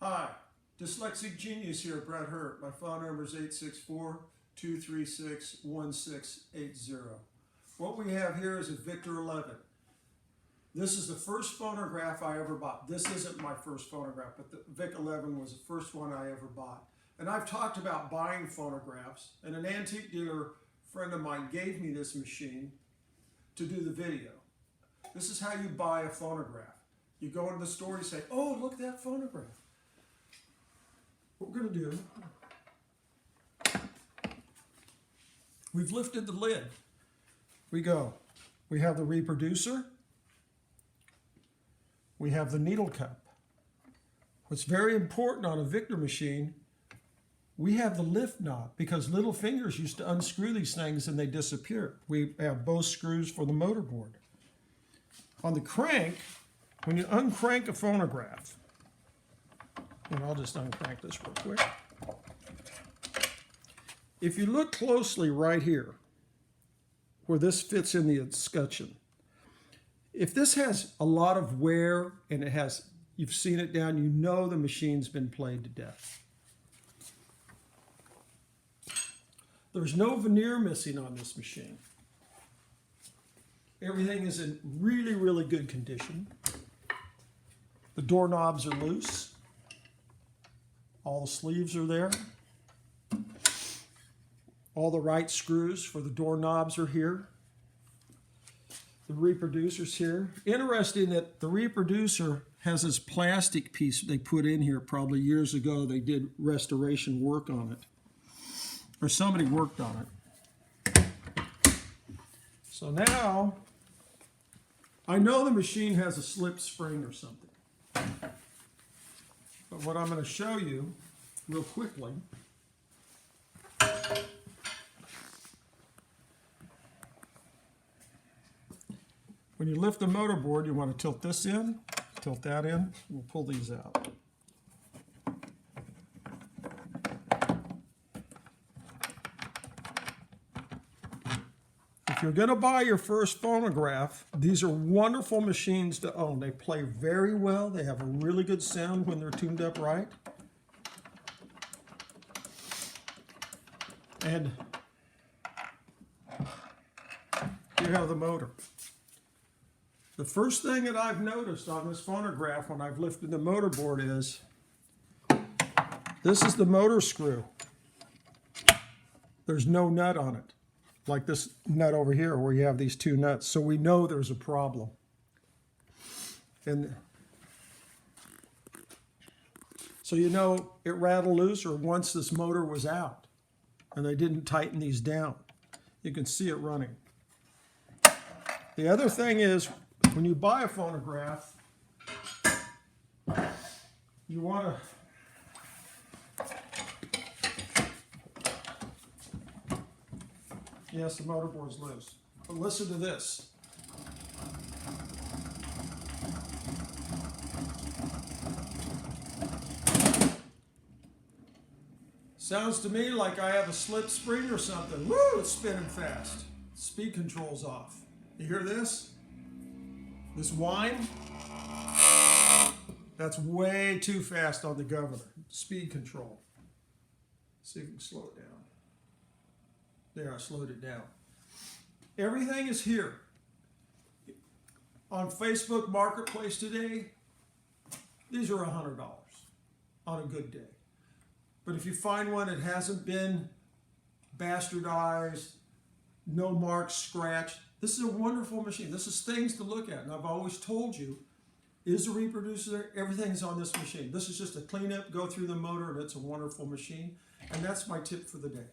Hi, Dyslexic Genius here, Brett Hurt. My phone number is 864-236-1680. What we have here is a Victor 11. This is the first phonograph I ever bought. This isn't my first phonograph, but the Vic 11 was the first one I ever bought. And I've talked about buying phonographs, and an antique dealer friend of mine gave me this machine to do the video. This is how you buy a phonograph. You go into the store and you say, oh, look at that phonograph. What we're going to do, we've lifted the lid. We have the reproducer. We have the needle cup. What's very important on a Victor machine, we have the lift knob because little fingers used to unscrew these things and they disappear. We have both screws for the motor board. On the crank, when you uncrank a phonograph, and I'll just uncrank this real quick. If you look closely right here, where this fits in the escutcheon, if this has a lot of wear and you've seen it down, you know the machine's been played to death. There's no veneer missing on this machine. Everything is in really, really good condition. The doorknobs are loose. All the sleeves are there. All the right screws for the doorknobs are here. The reproducer's here. Interesting that the reproducer has this plastic piece they put in here probably years ago. They did restoration work on it. Or somebody worked on it. So now, I know the machine has a slip spring or something. But what I'm going to show you real quickly when you lift the motor board, you want to tilt this in, tilt that in, we'll pull these out. If you're going to buy your first phonograph, these are wonderful machines to own. They play very well. They have a really good sound when they're tuned up right. And you have the motor. The first thing that I've noticed on this phonograph when I've lifted the motor board is this is the motor screw. There's no nut on it, like this nut over here where you have these two nuts. So we know there's a problem. And so you know it rattled loose or once this motor was out and they didn't tighten these down. You can see it running. The other thing is when you buy a phonograph, you want to yes, the motor board's loose. But listen to this. Sounds to me like I have a slip spring or something. Woo, it's spinning fast. Speed control's off. You hear this? This whine? That's way too fast on the governor. Speed control. See if we can slow it down. There, I slowed it down. Everything is here. On Facebook Marketplace today, these are $100 on a good day. But if you find one that hasn't been bastardized, no marks scratched, this is a wonderful machine. This is things to look at. And I've always told you, is the reproducer there? Everything's on this machine. This is just a cleanup, go through the motor, and it's a wonderful machine. And that's my tip for the day.